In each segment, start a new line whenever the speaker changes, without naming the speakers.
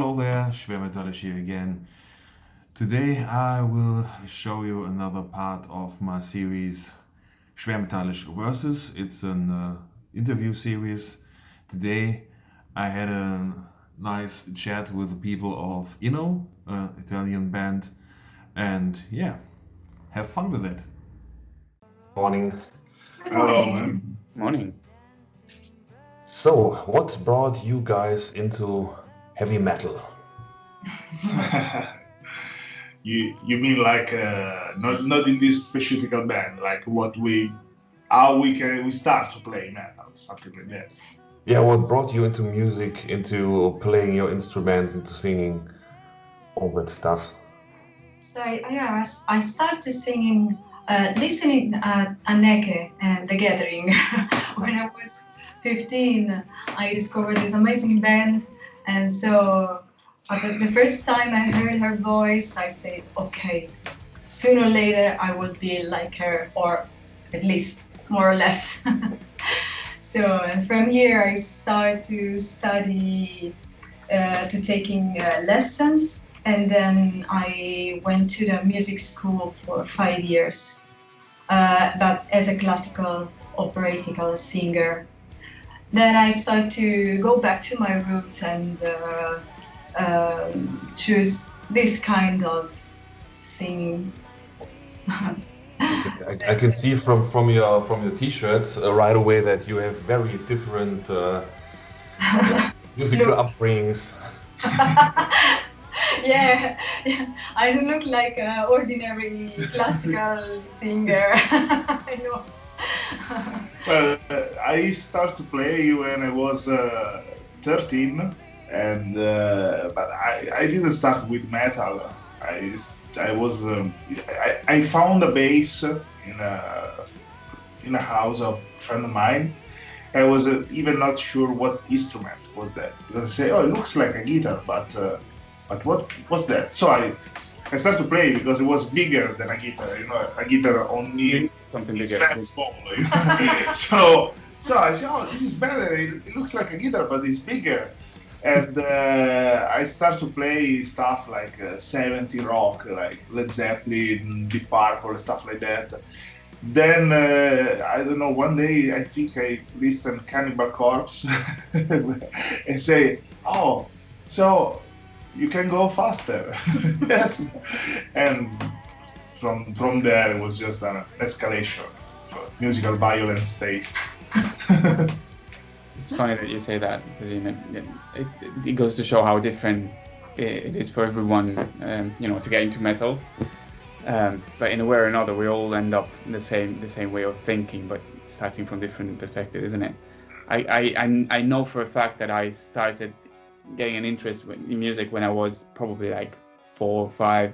Hello there, Schwermetallisch here again. Today I will show you another part of my series Schwermetallisch VS. It's an interview series. Today I had a nice chat with the people of INNO, Italian band, and yeah, have fun with it. Morning.
Hello, man.
Morning.
So, what brought you guys into heavy metal?
You mean like not in this specific band, like how we start to play metal, something like that.
Yeah, what brought you into music, into playing your instruments, into singing, all that stuff?
So I started singing, listening at Anneke and The Gathering when I was 15. I discovered this amazing band, and so the first time I heard her voice, I said, okay, sooner or later I will be like her, or at least more or less. So and from here I started to study, to taking lessons, and then I went to the music school for 5 years, but as a classical operatical singer. Then I started to go back to my roots and choose this kind of singing.
I can see from your t-shirts right away that you have very different musical upbringings.
Yeah, I don't look like an ordinary classical singer. I know.
Well, I started to play when I was 13, and but I didn't start with metal. I found a bass in a house of a friend of mine. I was even not sure what instrument was that, because I say, oh, it looks like a guitar, but what's that? So I started to play because it was bigger than a guitar. You know, a guitar only
Something
it's
bigger.
very small. You know? so I said, oh, this is better. It looks like a guitar, but it's bigger. And I start to play stuff like 70 rock, like Led Zeppelin, Deep Purple, stuff like that. Then I don't know. One day I think I listened Cannibal Corpse and say, "Oh, so you can go faster." Yes, and from there it was just an escalation for musical violence taste.
It's funny that you say that, because it goes to show how different it is for everyone, to get into metal. But in a way or another, we all end up in the same way of thinking, but starting from different perspectives, isn't it? I know for a fact that I started getting an interest in music when I was probably like 4 or 5,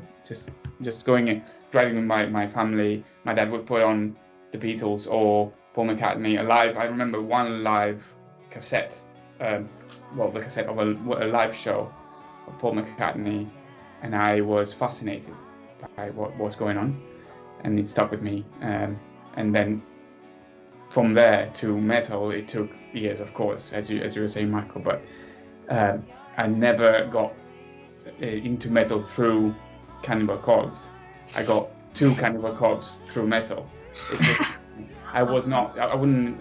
just going and driving with my family. My dad would put on the Beatles or Paul McCartney alive. I remember one live cassette, the cassette of a live show of Paul McCartney, and I was fascinated by what was going on, and it stuck with me. And then from there to metal, it took years, of course, as you were saying, Michael. But I never got into metal through Cannibal Corpse. I got to Cannibal Corpse through metal. I wouldn't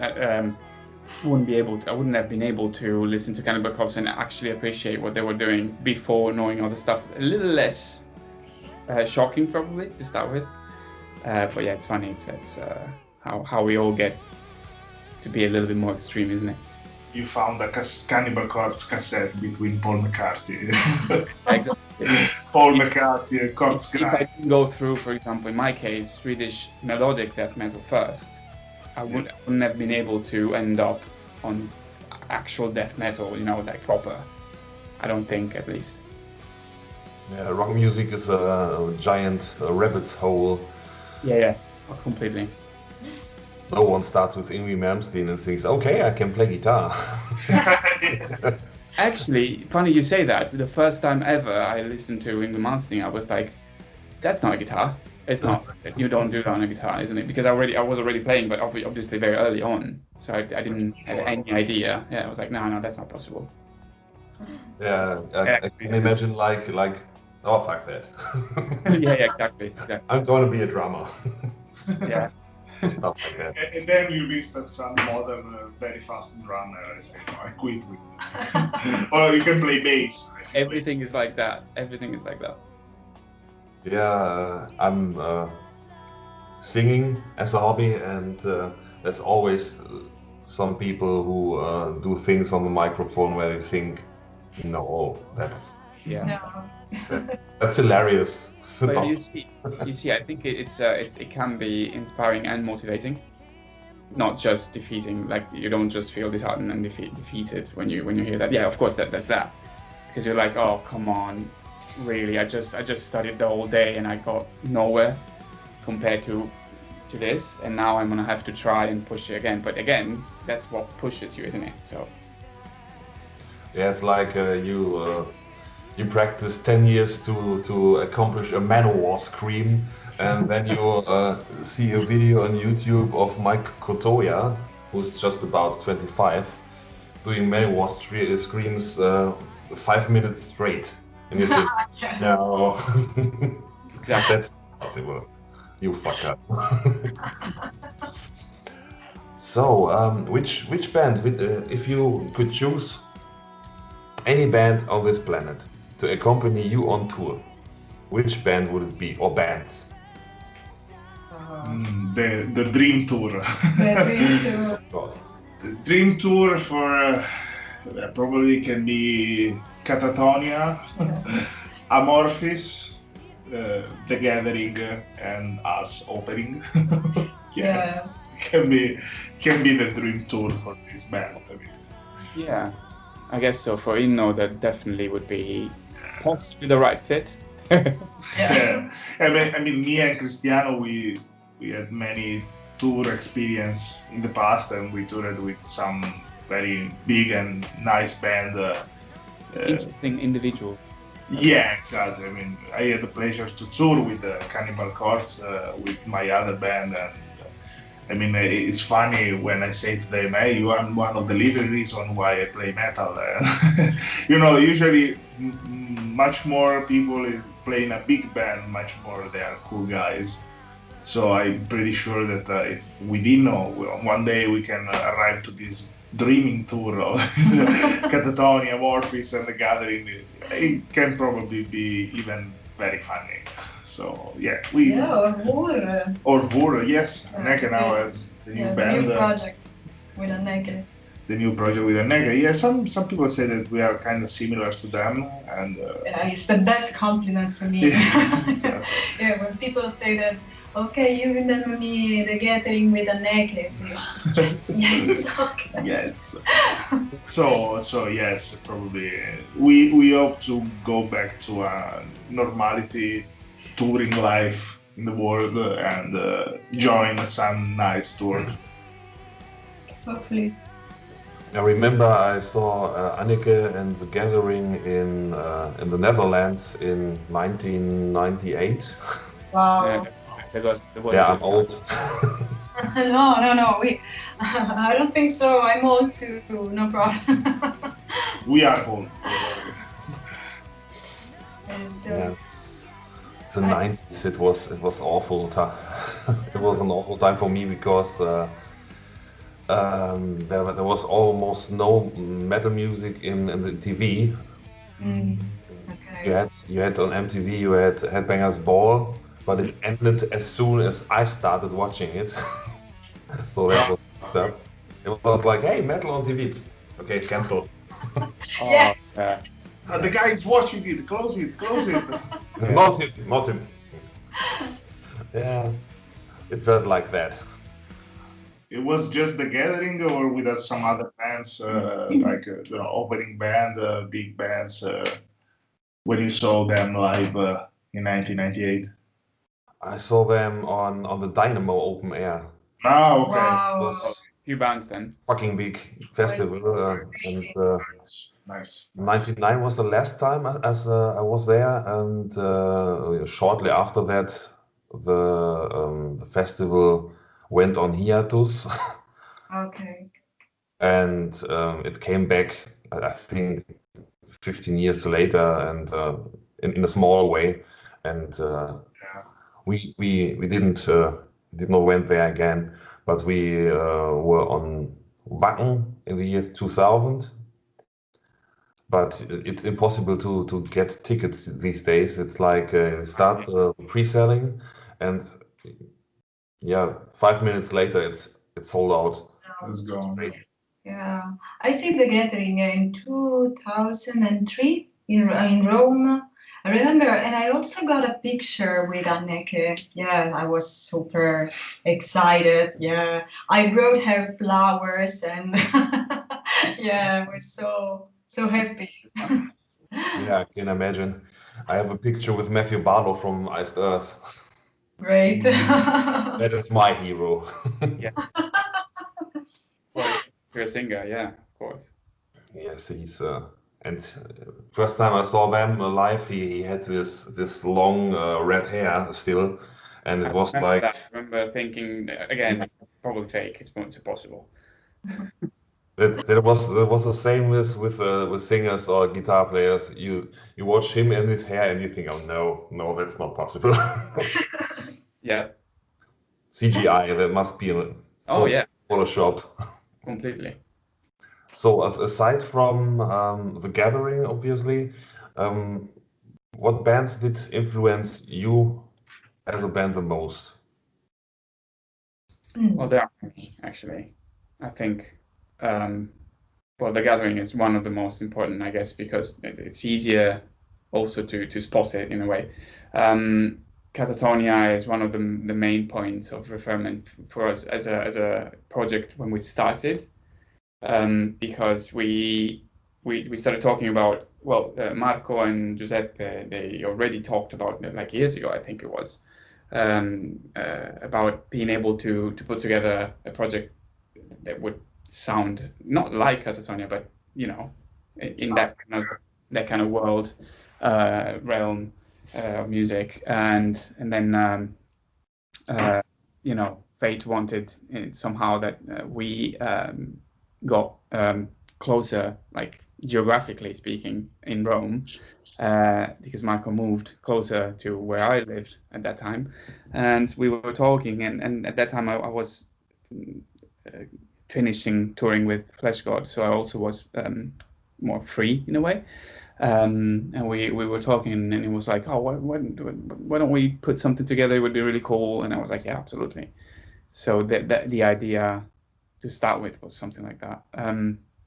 have been able to listen to Cannibal Corpse and actually appreciate what they were doing before knowing other stuff. A little less shocking probably to start with, but yeah, it's funny. It's how we all get to be a little bit more extreme, isn't it?
You found a Cannibal Corpse cassette between Paul McCartney.
Exactly.
Paul McCartney and Corpse
If I didn't go through, for example, in my case, Swedish melodic death metal first, I wouldn't have been able to end up on actual death metal, like proper. I don't think, at least.
Yeah, rock music is a giant rabbit's hole.
Yeah, completely.
No one starts with Yngwie Malmsteen and thinks, okay, I can play guitar.
Actually, funny you say that. The first time ever I listened to Yngwie Malmsteen, I was like, that's not a guitar. It's not. You don't do that on a guitar, isn't it? Because I was already playing, but obviously very early on. So I didn't have any idea. Yeah, I was like, no, that's not possible.
Yeah,
Yeah,
I can imagine like, oh, fuck that.
yeah, exactly.
I'm going to be a drummer.
Yeah.
Stuff like that.
And then you listed some modern, very fast drummer. I say, no, I quit with music. Or you can play bass.
Everything is like that. Everything is like that.
Yeah, I'm singing as a hobby, and there's always some people who do things on the microphone where you think, no, that's
Yeah.
No.
that's hilarious.
But you see, I think it can be inspiring and motivating, not just defeating. Like you don't just feel disheartened and defeated when you hear that. Yeah, of course there's that, because you're like, oh come on, really? I just studied the whole day and I got nowhere compared to this, and now I'm gonna have to try and push it again. But again, that's what pushes you, isn't it? So
Yeah, it's like you practice 10 years to accomplish a Manowar scream, and then you see a video on YouTube of Mike Kotoya, who's just about 25, doing Manowar screams 5 minutes straight, and you think, no,
exactly.
that's possible. You fuck up. So, which band, if you could choose any band on this planet to accompany you on tour, which band would it be, or bands?
The dream tour.
The dream tour.
God.
The dream tour for probably can be Catatonia, Amorphis, The Gathering, and us opening.
Yeah.
Can be the dream tour for this band. I mean.
Yeah, I guess so. For Inno, that definitely would be possibly the right fit.
Yeah. I mean, me and Cristiano, we had many tour experience in the past, and we toured with some very big and nice band.
Interesting individual.
Yeah, exactly. I mean, I had the pleasure to tour with Cannibal Corpse with my other band, and I mean, it's funny when I say to them, "Hey, you are one of the leading reasons why I play metal." Usually much more people is playing a big band, much more they are cool guys. So I'm pretty sure that if we didn't know, one day we can arrive to this dreaming tour of Catatonia, Morphis, and The Gathering. It can probably be even very funny. So yeah, or Vur, yes. Neke now has the new band.
The new project with Neke.
The new project with Neke. Yeah, some people say that we are kind of similar to them, and
it's the best compliment for me.
Exactly.
Yeah, when people say that, okay, you remember me, The Gathering with Neke. Yes, okay.
Yes. So yes, probably we hope to go back to a normality, touring life in the world, and join some nice tour.
Hopefully.
I remember I saw Anneke and The Gathering in the Netherlands in 1998.
Wow.
Yeah,
Yeah, I'm old.
No. I don't think so. I'm old too. No problem.
We are old.
Yeah. The 90s, it was awful time. It was an awful time for me because there was almost no metal music in the TV.
Okay.
You had on MTV, you had Headbangers Ball, but it ended as soon as I started watching it. So that was fucked up. It was like, hey, metal on TV. Okay, cancel.
Yes.
The guy is watching it. Close it.
Not him. Yeah, it felt like that.
It was just The Gathering, or with some other bands, like opening band, big bands. When you saw them live in 1998.
I saw them on the Dynamo Open Air.
Oh, okay.
Wow.
It was
few bands then.
fucking big festival, and
Nice.
99 was the last time I was there, and shortly after that, the festival went on hiatus,
Okay.
and it came back, I think, 15 years later, and in a smaller way, and we didn't went there again, but we were on Wacken in the year 2000. But it's impossible to get tickets these days. It's like start pre-selling, and yeah, 5 minutes later it's sold out.
It's gone.
Yeah, I see the gathering in 2003 in Rome. I remember, and I also got a picture with Anneke. Yeah, I was super excited. Yeah, I brought her flowers, and yeah, I was so happy.
Yeah, I can imagine. I have a picture with Matthew Barlow from Iced Earth.
Great.
That is my hero.
Yeah. Well, you're a singer, yeah, of course.
Yes, he's and first time I saw them live, he had this long red hair still, and it was like
I remember thinking again, probably fake. It's impossible.
that was the same with singers or guitar players. You watch him and his hair, and you think, oh no, that's not possible.
Yeah.
CGI, that must be a
Oh yeah,
Photoshop.
completely.
So aside from The Gathering, obviously, what bands did influence you as a band the most?
Well, there are many, actually. I think, well, The Gathering is one of the most important, I guess, because it's easier also to spot it in a way. Catatonia is one of the main points of referment for us as a project when we started, because we started talking about, well, Marco and Giuseppe, they already talked about like years ago, I think it was, about being able to put together a project that would sound not like Catatonia, but you know, in that kind of world, realm of music, and then you know, fate wanted somehow that we got closer, like geographically speaking, in Rome, because Marco moved closer to where I lived at that time, and we were talking, and at that time I was finishing touring with Flesh God, so I also was more free in a way. And we were talking, and it was like, oh, why don't we put something together? It would be really cool. And I was like, yeah, absolutely. So the idea to start with was something like that.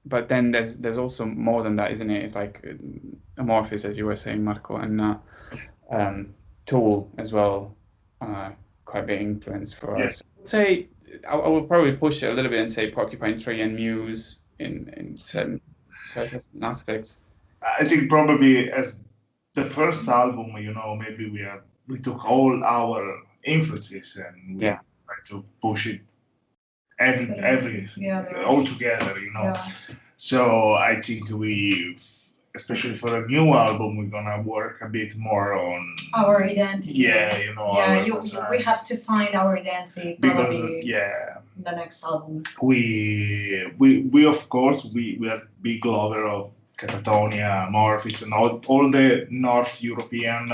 But then there's also more than that, isn't it? It's like Amorphis, as you were saying, Marco, and Tool as well, quite big influence for us. Say I will probably push it a little bit and say Porcupine Tree and Muse in certain aspects.
I think probably as the first album, you know, maybe we took all our influences and we tried to push it every all together, you know.
Yeah.
So I think especially for a new album, we're gonna work a bit more on
our identity.
Yeah, you know.
Yeah, we have to find our identity probably in the next album.
We of course we are big lover of Catatonia, Amorphis, and all the North European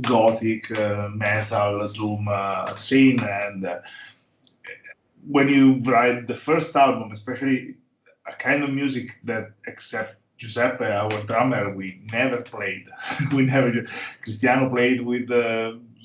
gothic metal doom scene, and when you write the first album, especially a kind of music that, except Giuseppe, our drummer, we never played. Cristiano played with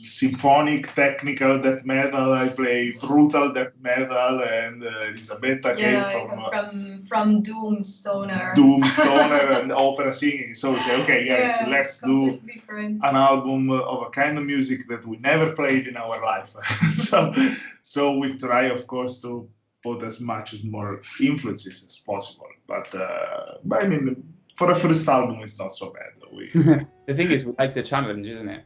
symphonic, technical death metal. I play brutal death metal, and Elisabetta came
from doom stoner
and opera singing. So we say, okay, guys, let's do an album of a kind of music that we never played in our life. so we try, of course, to put as much more influences as possible. But I mean, for a first album, it's not so bad.
The thing is, we like the challenge, isn't it?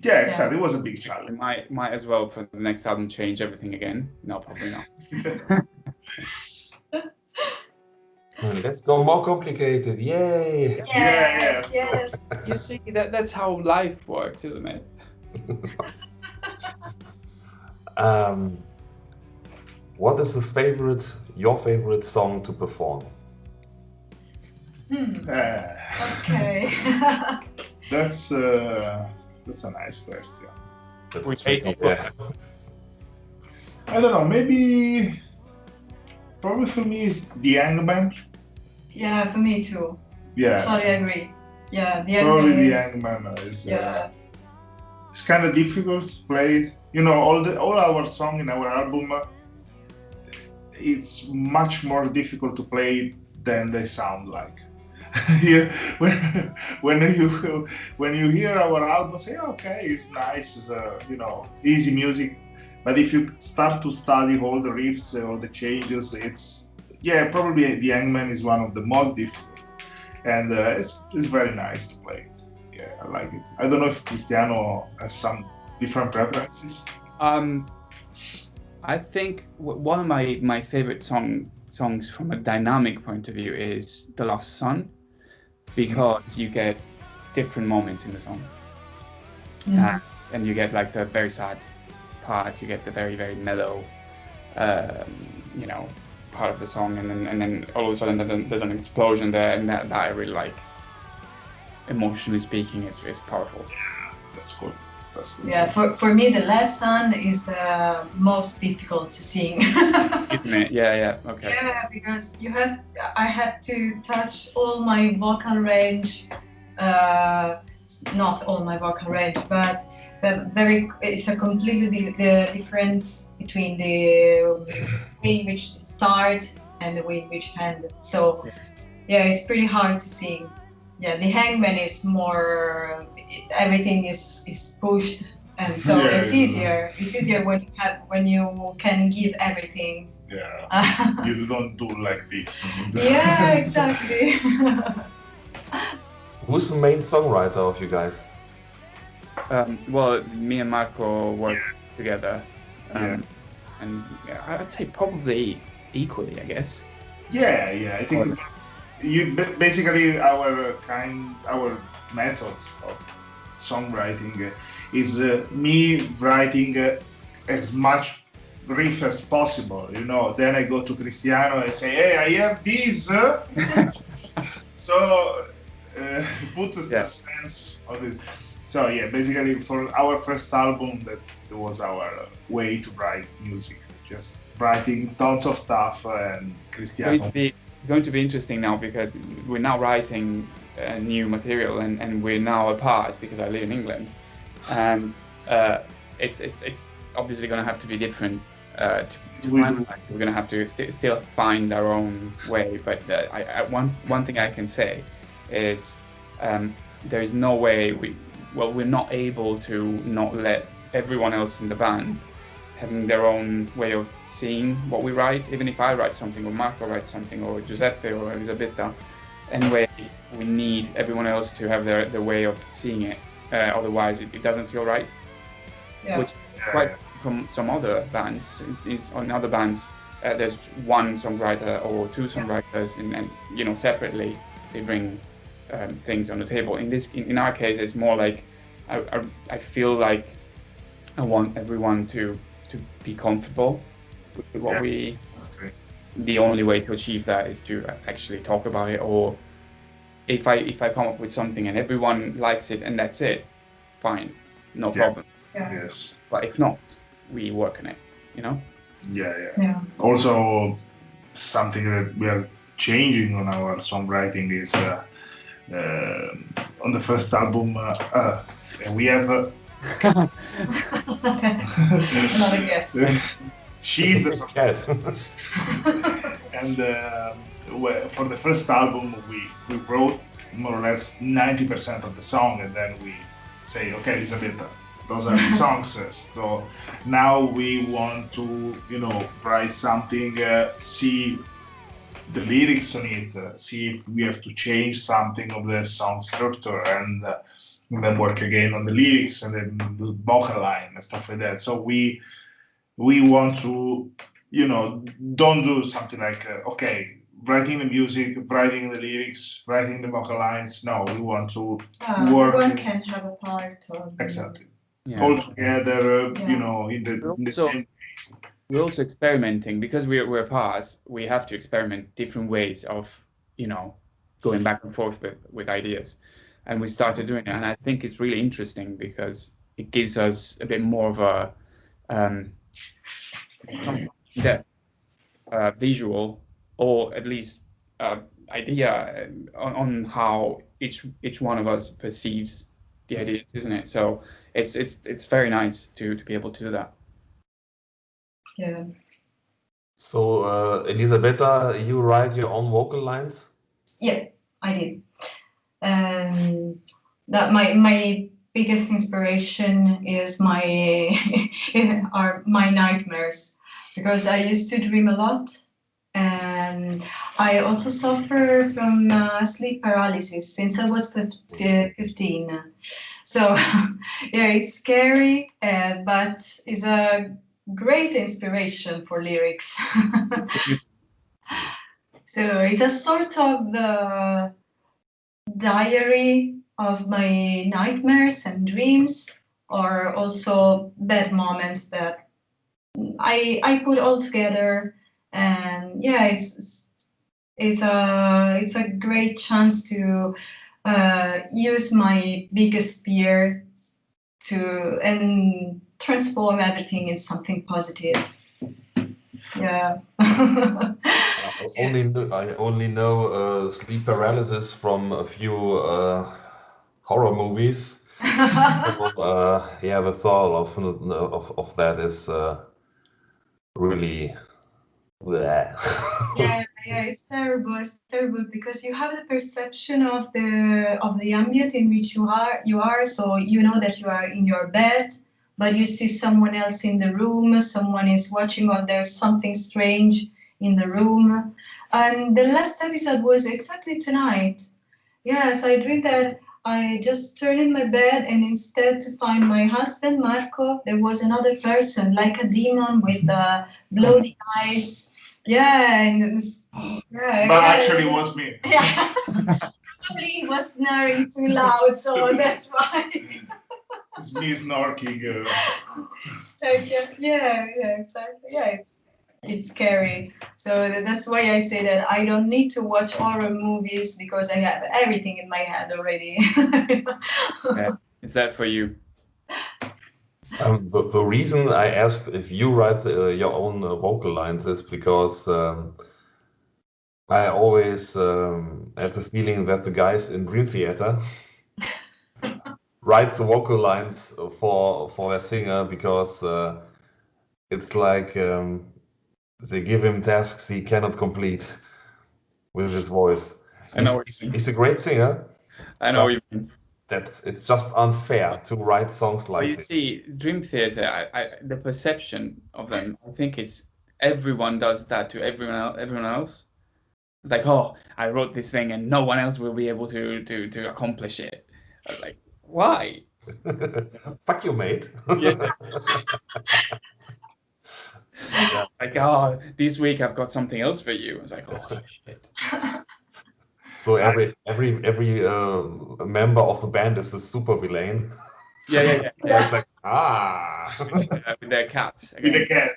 Yeah, exactly. It was a big challenge.
We might as well, for the next album, change everything again. No, probably not.
Let's go more complicated. Yay!
Yes.
You see, that's how life works, isn't it?
What is your favorite song to perform?
Okay.
That's a nice question.
That's tricky, yeah.
I don't know. Maybe probably for me is the Hangman.
Yeah, for me too.
Yeah,
Sorry, I agree. Yeah, the
probably
ending
the
is.
Hangman is.
Yeah.
It's kind of difficult to play. You know, all our song in our album. It's much more difficult to play than they sound like. Yeah, when you hear our album, say okay, it's nice, it's easy music. But if you start to study all the riffs, all the changes, it's probably the Hangman is one of the most difficult, and it's very nice to play it. Yeah, I like it. I don't know if Cristiano has some different preferences.
I think one of my favorite songs from a dynamic point of view is The Lost Son, because you get different moments in the song. And you get like the very sad part, you get the very, very mellow part of the song, and then all of a sudden there's an explosion there, and that I really like. Emotionally speaking, is powerful.
Yeah, that's cool.
Yeah, for me, The Last Sun is the most difficult to sing.
Isn't it? Yeah, okay.
Yeah, because I had to touch all my vocal range, not all my vocal range, but it's a completely the difference between the way in which start and the way in which end. So yeah, it's pretty hard to sing. Yeah, the Hangman is more, everything is pushed, and so it's easier. It's easier when you can give everything.
Yeah, you don't do like this.
Yeah, exactly.
Who's the main songwriter of you guys?
Well, me and Marco work together, and I'd say probably equally, I guess.
Yeah, I think basically our method of songwriting is me writing as much riff as possible, then I go to Cristiano and say, hey, I have this. So put the sense of it. So yeah, basically for our first album, that was our way to write music, just writing tons of stuff, and Cristiano.
It's going to be interesting now, because we're now writing new material, and we're now apart because I live in England, and it's obviously going to have to be different to finalize. We're going to have to still find our own way. But one thing I can say is there is no way we're not able to not let everyone else in the band having their own way of seeing what we write. Even if I write something, or Marco writes something, or Giuseppe or Elisabetta, anyway, we need everyone else to have their way of seeing it. Otherwise, it doesn't feel right. Yeah. Which is quite from some other bands. On other bands, there's one songwriter or two songwriters, and separately they bring things on the table. In our case, it's more like I feel like I want everyone to be comfortable with what we. The only way to achieve that is to actually talk about it, or if I come up with something and everyone likes it and that's it, fine, no problem.
Yeah. Yes.
But if not, we work on it,
Yeah. Also, something that we are changing on our songwriting is on the first album we have
another guest.
She's the songwriter. And for the first album, we wrote more or less 90% of the song, and then we say, okay, Elisabetta, those are the songs. So now we want to, write something, see the lyrics on it, see if we have to change something of the song structure, and then work again on the lyrics and then the vocal line and stuff like that. So we want to, don't do something like, okay, writing the music, writing the lyrics, writing the vocal lines. No, we want to work.
One can have a part of
exactly. All together, in the same.
We're also experimenting, because we're apart. We have to experiment different ways of, going back and forth with ideas. And we started doing it, and I think it's really interesting because it gives us a bit more of a sometimes depth, visual, or at least idea on how each one of us perceives the ideas, isn't it? So it's very nice to be able to do that.
Yeah.
So, Elisabetta, you write your own vocal lines?
Yeah, I did. That my biggest inspiration is are my nightmares, because I used to dream a lot, and I also suffer from sleep paralysis since I was 15. So yeah, it's scary, but it's a great inspiration for lyrics. So it's a sort of diary of my nightmares and dreams, or also bad moments that I put all together. And yeah, it's a great chance to use my biggest fear and transform everything in something positive. Yeah.
I only know sleep paralysis from a few horror movies. So, yeah, the thought of that is really bleh.
Yeah, it's terrible. It's terrible because you have the perception of the ambient in which you are. So you know that you are in your bed, but you see someone else in the room. Someone is watching, or there's something strange in the room. And the last episode was exactly tonight. Yes, I dreamed that I just turned in my bed, and instead to find my husband Marco, there was another person, like a demon with bloody eyes. Yeah, and yeah,
But
yeah,
actually, it was me.
yeah. Probably he was snoring too loud, so that's why.
It's me snorking.
Yeah, exactly. Yeah, it's scary. So that's why I say that I don't need to watch horror movies because I have everything in my head already.
Yeah, it's that for you.
The reason I asked if you write your own vocal lines is because I always had the feeling that the guys in Dream Theater write the vocal lines for their singer because it's like they give him tasks he cannot complete with his voice.
I know what you mean.
He's a great singer.
I know what you mean.
It's just unfair to write songs
But
like
you
this.
see, Dream Theater, the perception of them, I think it's everyone does that to everyone else. It's like, oh, I wrote this thing and no one else will be able to accomplish it. I was like, why?
Fuck you, mate.
Yeah. Like, oh, this week I've got something else for you. I was like, oh shit.
So every member of the band is a super villain.
Yeah.
It's like
With their cats
With
again.
a cat.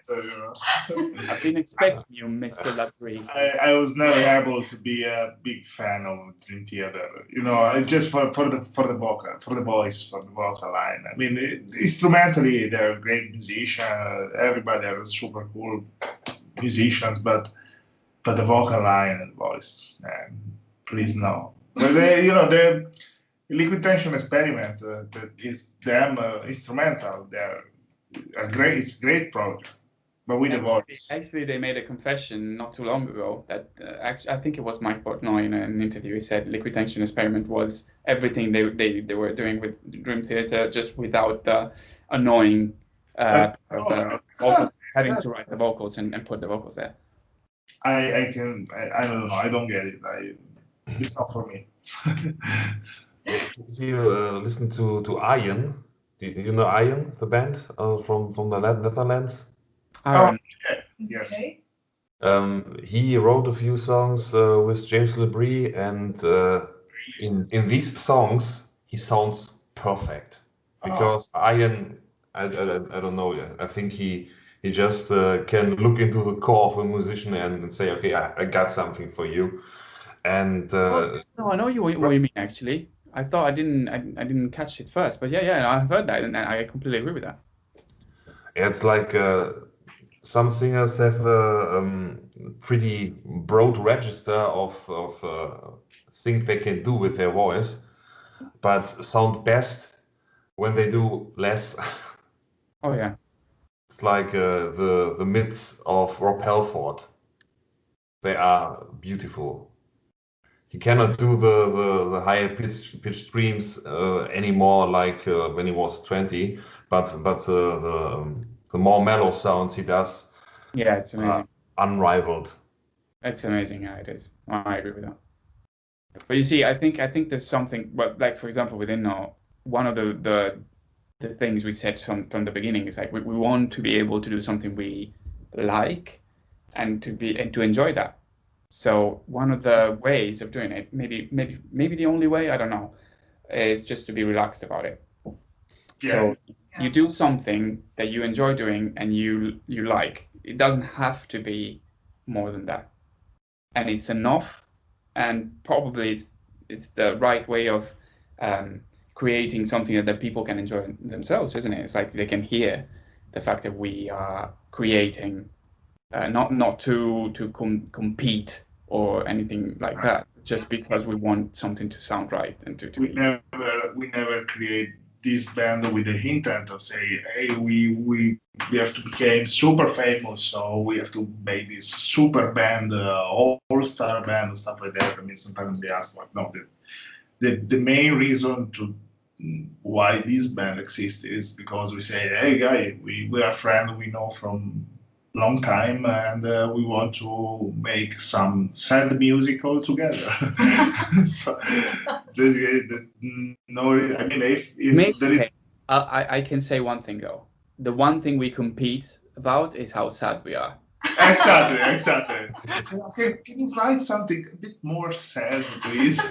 I've been expecting you, Mr. Latry.
I was never able to be a big fan of Dream Theater. You know, just for the vocal, for the voice, for the vocal line. I mean, instrumentally they're great musicians. Everybody are super cool musicians, but the vocal line and voice, man, please no. But the Liquid Tension Experiment that is them instrumental. It's a great project, but with the voice.
Actually, they made a confession not too long ago that actually, I think it was Mike Portnoy in an interview. He said Liquid Tension Experiment was everything they were doing with Dream Theater, just without the annoying of the vocals, having to write the vocals and put the vocals there.
I don't know. I don't get it. It's not for me.
if you listen to Ian, do you know Ian, the band from the Netherlands?
Aaron,
Yes.
Okay.
He wrote a few songs with James LeBrie, and in these songs he sounds perfect because Ian, I don't know, I think he just can look into the core of a musician and say, okay, I got something for you. And
No, I know what you mean actually. I thought I didn't catch it first, but yeah, I've heard that, and I completely agree with that.
it's like some singers have a pretty broad register of things they can do with their voice, but sound best when they do less.
Oh yeah.
It's like the mids of Rob Halford. They are beautiful. He cannot do the higher pitch screams anymore like when he was 20, but the more mellow sounds he does
Yeah, it's amazing.
unrivaled.
It's amazing. Yeah, it is. I agree with that. But you see, I think there's something. Well, like for example, within one of the things we said from the beginning is like we want to be able to do something we like and to enjoy that. So one of the ways of doing it, maybe the only way, I don't know, is just to be relaxed about it.
Yeah.
So you do something that you enjoy doing and you like. It doesn't have to be more than that, and it's enough. And probably it's the right way of creating something that people can enjoy themselves, isn't it? It's like they can hear the fact that we are creating, not to compete or anything like that, just because we want something to sound right and to
we
be.
never create this band with the intent of saying, hey, we have to become super famous, so we have to make this super band, all-star band and stuff like that. I mean, sometimes they ask like, no, the main reason to why this band exists is because we say, hey guy, we are friends, we know from long time, and we want to make some sad music all together. So, no, I mean, if there is.
Okay. I can say one thing though. The one thing we compete about is how sad we are.
Exactly. So, okay, can you write something a bit more sad, please?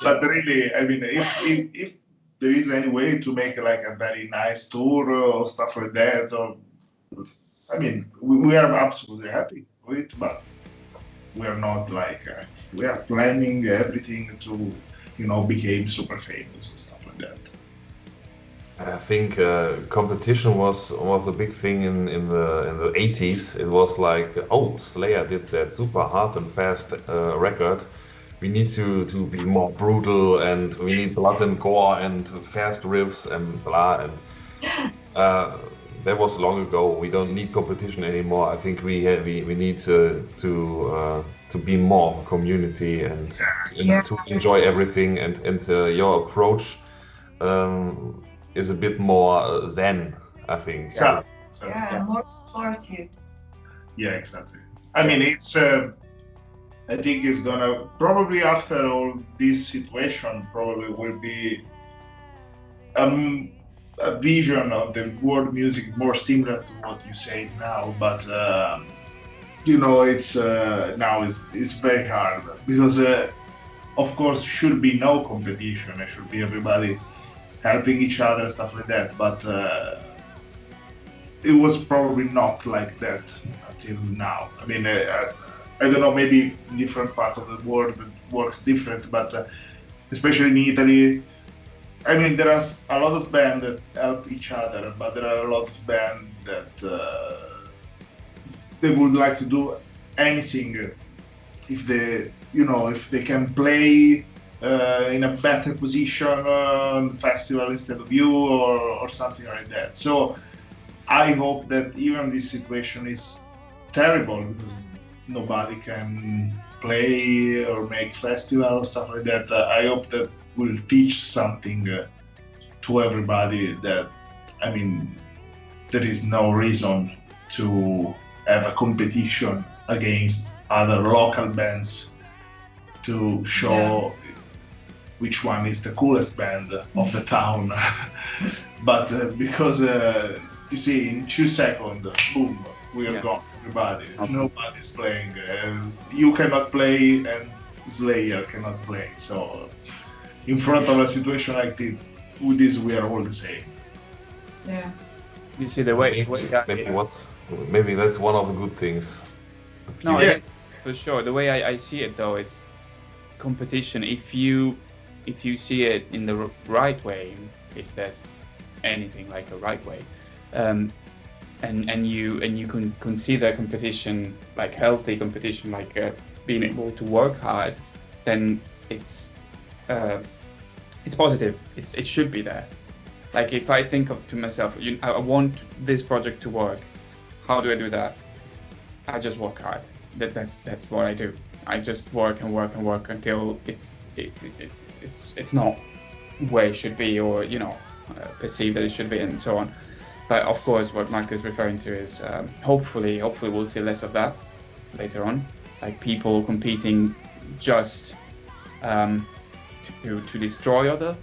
But really, I mean, if there is any way to make like a very nice tour or stuff like that, or I mean, we are absolutely happy with it, but we are not like we are planning everything to, become super famous and stuff like that.
I think competition was a big thing in the 80s. It was like, oh, Slayer did that super hard and fast record. We need to be more brutal, and we need blood and gore and fast riffs and blah. And that was long ago. We don't need competition anymore. I think we need to be more of a community and to enjoy everything. And your approach is a bit more zen, I think.
So,
More supportive.
Yeah, exactly. I mean, it's. I think it's gonna probably after all this situation probably will be a vision of the world music more similar to what you say now, but it's now it's very hard because of course should be no competition. It should be everybody helping each other, stuff like that. But it was probably not like that until now. I mean, I don't know, maybe in different parts of the world it works different, but especially in Italy, I mean, there are a lot of bands that help each other, but there are a lot of bands that they would like to do anything if they can play in a better position on the festival instead of you or something like that. So I hope that even this situation is terrible because nobody can play or make festival or stuff like that. I hope that will teach something to everybody that, I mean, there is no reason to have a competition against other local bands to show which one is the coolest band of the town. But because you see, in 2 seconds, boom, we are gone. Everybody, nobody's playing. You cannot play, and Slayer cannot play. So, in front of a situation like this, we are all the same.
Yeah.
You see the way.
Maybe that's one of the good things.
No, yeah, for sure. The way I see it though is competition, if you see it in the right way, if there's anything like a right way, and you can consider competition like healthy competition, like being able to work hard, then it's positive. It should be there. Like if I think to myself, I want this project to work. How do I do that? I just work hard. That's what I do. I just work and work and work until it's not where it should be, or perceive that it should be, and so on. But of course, what Mark is referring to is hopefully we'll see less of that later on, like people competing just to destroy other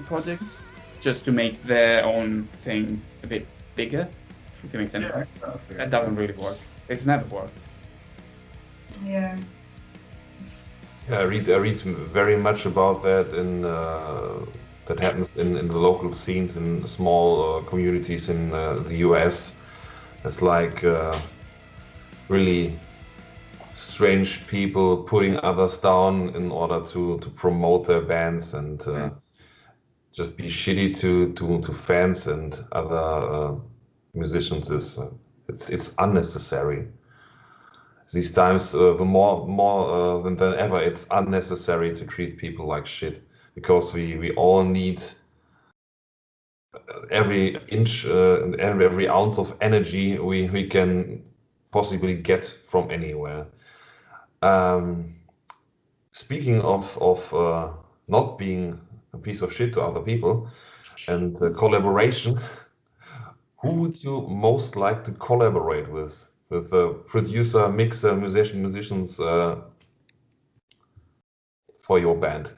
projects, just to make their own thing a bit bigger. If it makes sense.
Yeah, exactly.
That doesn't really work. It's never worked.
Yeah.
Yeah, I read very much about that that happens in the local scenes in small communities in the US. It's like really strange people putting others down in order to promote their bands and just be shitty to fans and other musicians. It's unnecessary. These times, the more than ever, it's unnecessary to treat people like shit, because we all need every inch and every ounce of energy we can possibly get from anywhere. Speaking of not being a piece of shit to other people and collaboration, who would you most like to collaborate with? With the producer, mixer, musicians for your band?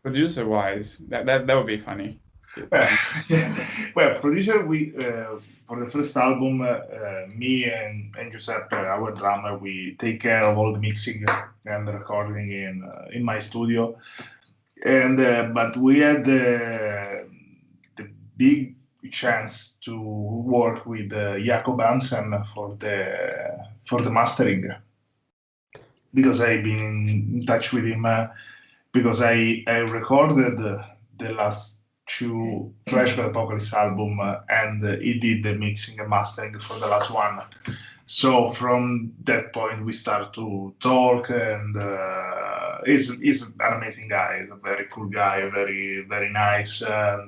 Producer-wise, that would be funny.
Well, producer, we for the first album, me and Giuseppe, our drummer, we take care of all the mixing and the recording in my studio, and but we had the big chance to work with Jacob Hansen for the mastering, because I've been in touch with him because I recorded the last two Flash God Apocalypse album and he did the mixing and mastering for the last one. So from that point we start to talk, and he's an amazing guy. He's a very cool guy, very very nice, and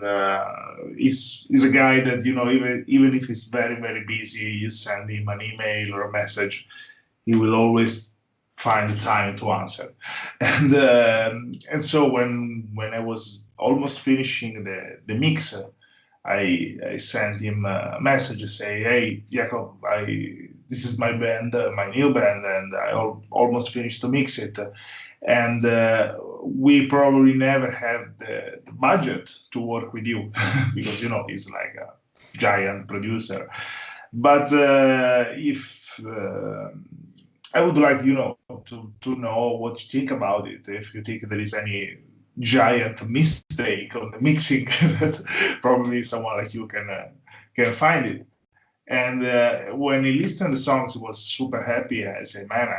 he's a guy that even if he's very very busy, you send him an email or a message, he will always find the time to answer. And so when I was almost finishing the mix, I sent him a message to say, "Hey, Jacob, this is my band, my new band, and I almost finished to mix it. And we probably never have the budget to work with you because he's like a giant producer. But if I would like to know what you think about it. If you think there is any giant mistake on the mixing, that probably someone like you can find it." And when he listened to the songs, he was super happy. I said, "Man,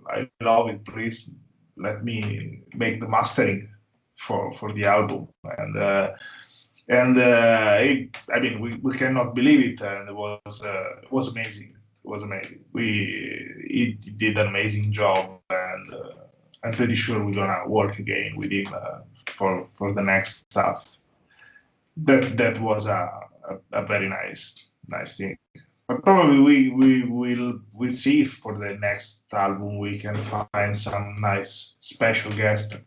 I love it. Please let me make the mastering for the album." And we cannot believe it, and it was amazing. It was amazing. He did an amazing job, and I'm pretty sure we're gonna work again with him for the next stuff. That was a very nice thing. But probably we'll see if for the next album we can find some nice special guest,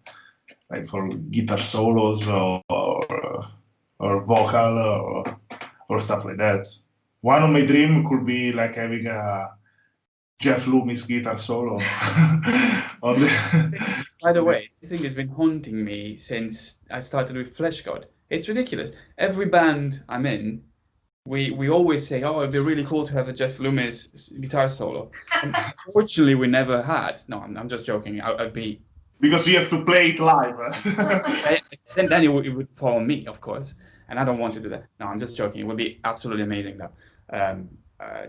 like for guitar solos or vocal or stuff like that. One of my dreams could be like having a Jeff Loomis guitar solo. on the
By the way, this thing has been haunting me since I started with Flesh God. It's ridiculous. Every band I'm in, we always say, "Oh, it'd be really cool to have a Jeff Loomis guitar solo." And unfortunately, we never had. No, I'm just joking. I'd be
because you have to play it live.
then it would fall on me, of course, and I don't want to do that. No, I'm just joking. It would be absolutely amazing though.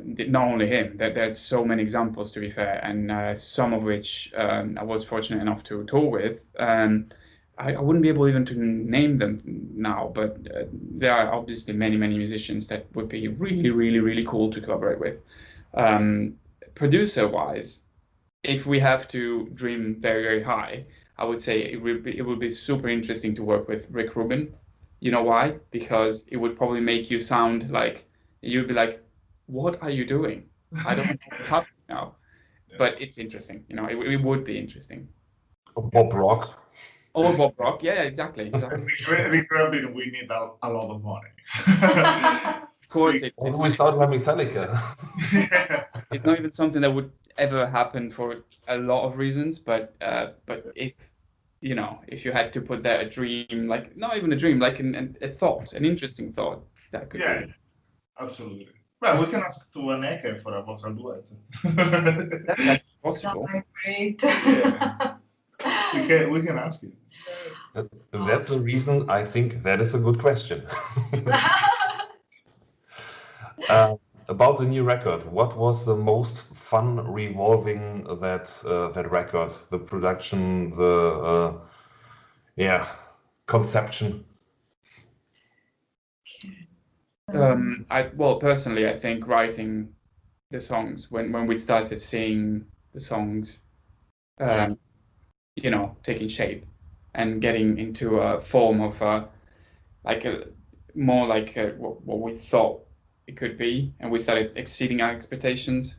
not only him. There's so many examples, to be fair, and some of which I was fortunate enough to tour with. I wouldn't be able even to name them now, but there are obviously many musicians that would be really cool to collaborate with. Producer-wise, if we have to dream very high, I would say it would be super interesting to work with Rick Rubin. You know why? Because it would probably make you sound like you'd be like, "What are you doing? I don't know what's happening now." But it's interesting, you know. It would be interesting.
Bob Rock.
Or Bob Rock, yeah, exactly.
Rick Rubin, we need a lot of money.
Of course,
We sound like Metallica.
it's not even something that would ever happen for a lot of reasons, but if you know, if you had to put there a dream, like not even a dream, like a thought, an interesting thought, that could be.
Absolutely. Well, we can ask to Anneke for a vocal duet.
That's possible.
Great.
Yeah. We can ask you.
That's the reason I think that is a good question. About the new record, what was the most fun revolving that record? The production, the conception.
Well, personally, I think writing the songs when we started seeing the songs, you know, taking shape and getting into a form of more like what we thought it could be, and we started exceeding our expectations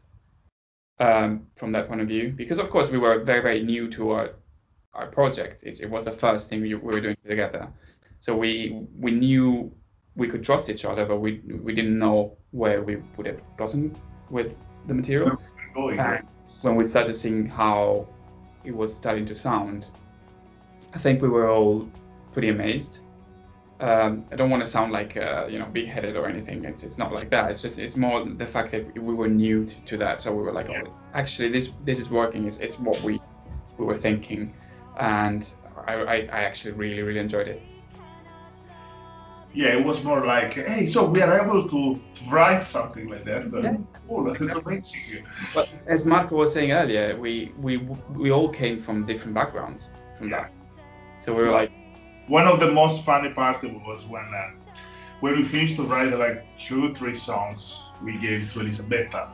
from that point of view. Because of course we were very new to our project. It was the first thing we were doing together, so we knew we could trust each other, but we didn't know where we would have gotten with the material. When we started seeing how it was starting to sound, I think we were all pretty amazed. I don't want to sound like you know, big-headed or anything. It's not like that. It's more the fact that we were new to that, so we were like, oh, actually this is working. It's what we were thinking, and I actually really enjoyed it.
Yeah, it was more like, hey, so we are able to write something like that.
Yeah.
Cool, that's amazing.
But as Marco was saying earlier, we all came from different backgrounds from that, so we were like.
One of the most funny part was when we finished to write like 2-3 songs we gave to Elisabetta.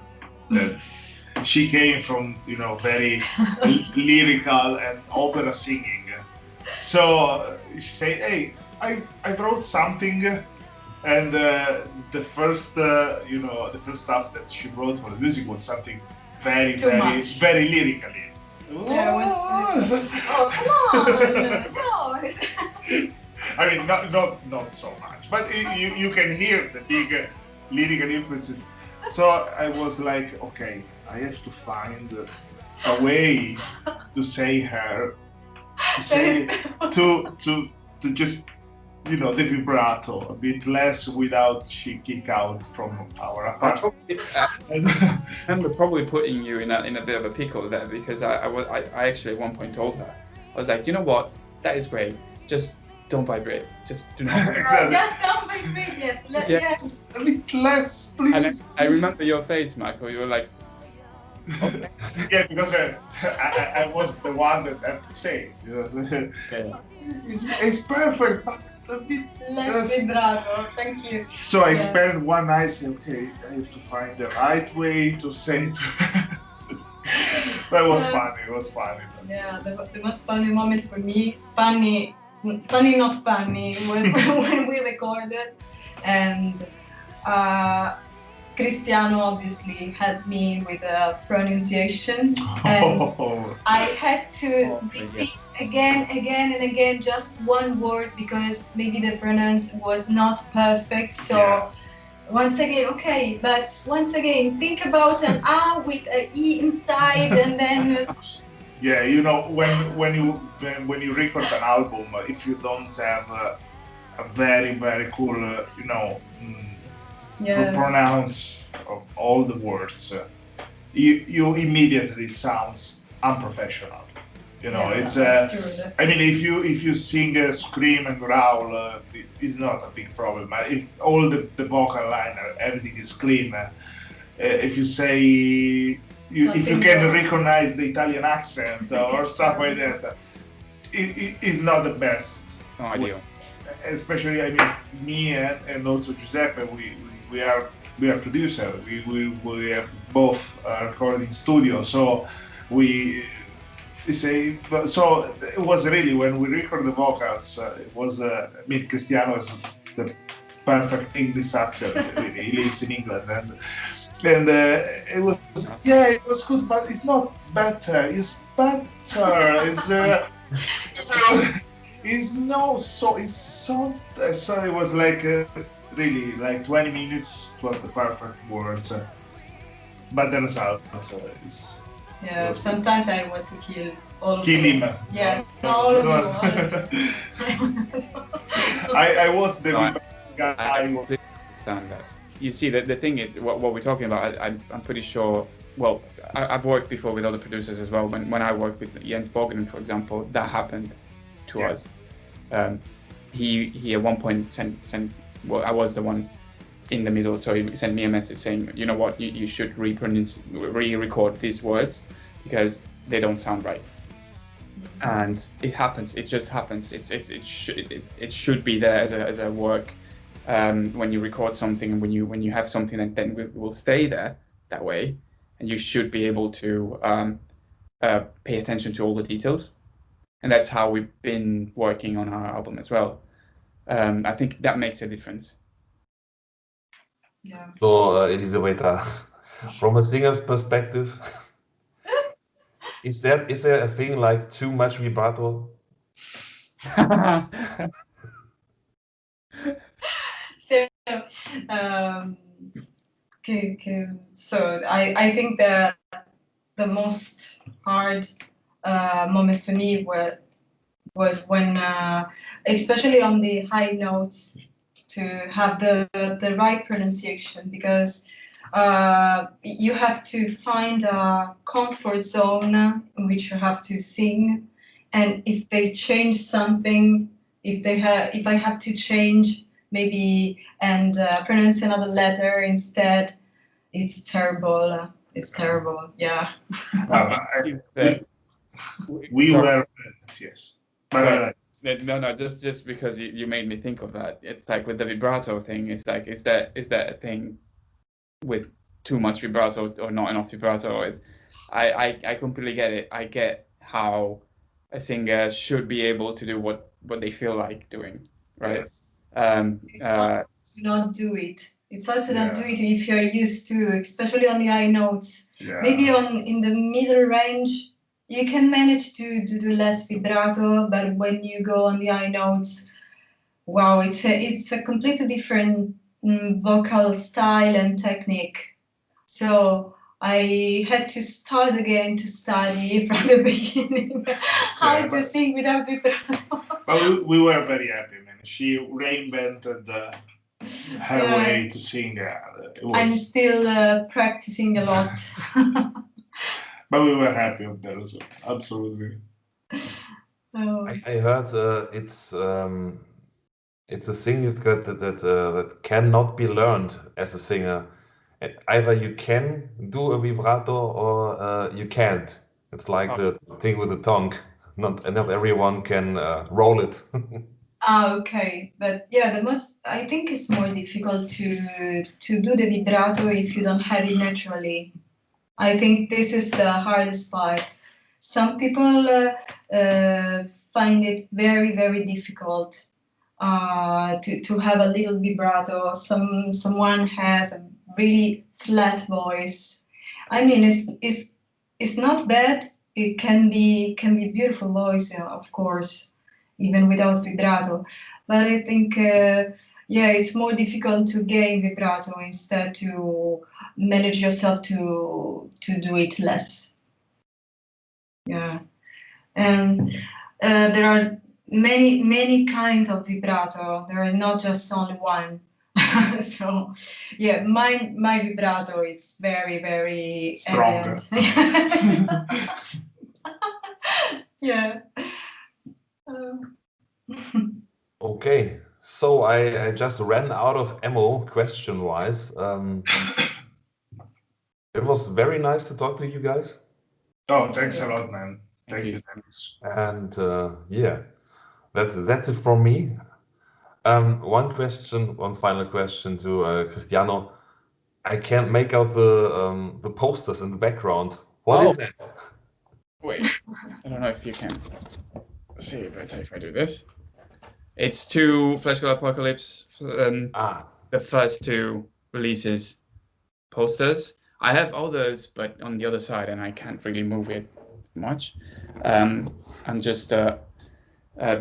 She came from, you know, very lyrical and opera singing. So she said, hey, I wrote something, and the first stuff that she wrote for the music was something very lyrically.
Yeah, oh, come on! No.
I mean, not so much, but you can hear the big lyrical influences. So I was like, okay, I have to find a way to say her, to just, you know, the vibrato a bit less without she kick out from our apartment.
I remember probably putting you in a bit of a pickle there, because I actually at one point told her, I was like, you know what, that is great, just don't vibrate, just do not.
Exactly.
Just don't vibrate, yes.
Just a bit less, please.
And I remember your face, Michael. You were like, okay.
Yeah, because I was the one that had to say it. You know?
Okay.
It's perfect, but a bit
less vibrato. Thank you.
So I spent one night saying, okay, I have to find the right way to say it. But it was funny. It was funny.
Yeah, the most funny moment for me, funny not funny, was when we recorded, and Cristiano obviously helped me with the pronunciation, and I had to repeat again and again just one word, because maybe the pronounce was not perfect. So once again, okay, but once again, think about an A with an E inside, and then.
Yeah, you know, when you record an album, if you don't have a very cool, you know, pronounce of all the words, you immediately sounds unprofessional. You know, it's
that's true.
I mean, if you sing, scream and growl, it's not a big problem. But if all the vocal line, everything is clean, if you say if you can recognize the Italian accent or stuff like that, it is not the best.
No ideal.
Especially, I mean, me and also Giuseppe, we are producer. We are both recording studio, so we say so. It was really when we record the vocals. It was I mean, Cristiano is the perfect English accent. Really, he lives in England, and it was it was good, but it's not better. It's better. It's soft. So it was like really like 20 minutes was the perfect words, but the result is.
Yeah, sometimes I want to kill all
Kill him.
Yeah, all of you.
I was the guy.
I completely understand that. You see, the thing is, what we're talking about, I'm pretty sure, well, I've worked before with other producers as well. When I worked with Jens Borgren, for example, that happened to us. He at one point sent well, I was the one in the middle, so he sent me a message saying, you know what, you should re-record these words because they don't sound right. And it happens. It just happens. It should be there as a work when you record something, and when you have something that then will stay there that way, and you should be able to pay attention to all the details. And that's how we've been working on our album as well. I think that makes a difference.
Yeah.
So, Elisabetta, from a singer's perspective, is there a thing like too much vibrato?
So, so I think that the most hard moment for me was when, especially on the high notes, to have the right pronunciation, because you have to find a comfort zone in which you have to sing, and if they change something, if I have to change we and pronounce another letter instead. It's terrible. It's terrible. Yeah.
We were yes.
No, just because you made me think of that. It's like with the vibrato thing. It's like is that a thing with too much vibrato or not enough vibrato? I completely get it. I get how a singer should be able to do what they feel like doing, right?
It's hard to not do it. It's hard to not do it if you're used to, especially on the high notes.
Yeah.
Maybe in the middle range, you can manage to do less vibrato, but when you go on the high notes, wow, it's a completely different vocal style and technique. So I had to start again to study from the beginning how to sing without vibrato.
But we were very happy, man. She reinvented her way to sing.
I'm still practicing a lot.
But we were happy with the result. Absolutely.
I heard it's a thing that cannot be learned as a singer. Either you can do a vibrato or you can't. It's like the thing with the tongue. Not everyone can roll it.
Okay, but yeah, I think it's more difficult to do the vibrato if you don't have it naturally. I think this is the hardest part. Some people find it very, very difficult to have a little vibrato. Someone has a really flat voice. I mean, it's not bad. It can be beautiful voice, of course, even without vibrato. But I think it's more difficult to gain vibrato instead to manage yourself to do it less. Yeah, and there are many kinds of vibrato. There are not just only one. So yeah, my vibrato is very, very
strong.
Yeah.
Okay, so I just ran out of ammo question-wise. It was very nice to talk to you guys.
Oh, thanks a lot, man. Thank you.
And yeah, that's it from me. One final question to Cristiano. I can't make out the posters in the background. What is that?
Wait, I don't know if you can see it better if I do this. It's two Flash God Apocalypse, the first two releases posters. I have others, but on the other side, and I can't really move it much. I'm just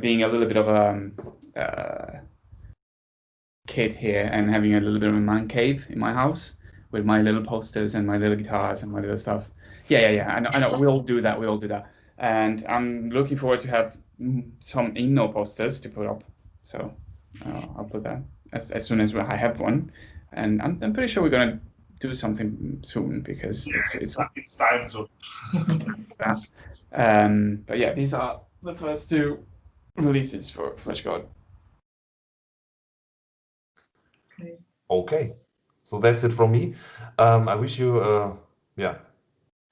being a little bit of a kid here and having a little bit of a man cave in my house with my little posters and my little guitars and my little stuff. Yeah. I know. We all do that. And I'm looking forward to have some INNO posters to put up. So I'll put that as soon as I have one. And I'm pretty sure we're gonna do something soon because it's
time to.
But yeah, these are the first two releases for Flash God.
Okay, so that's it from me. I wish you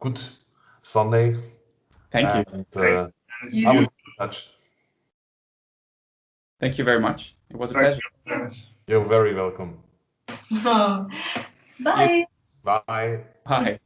good Sunday.
Thank you.
And, I will be in touch.
Thank you very much. It was a pleasure.
You're very welcome.
Bye.
Bye.
Bye.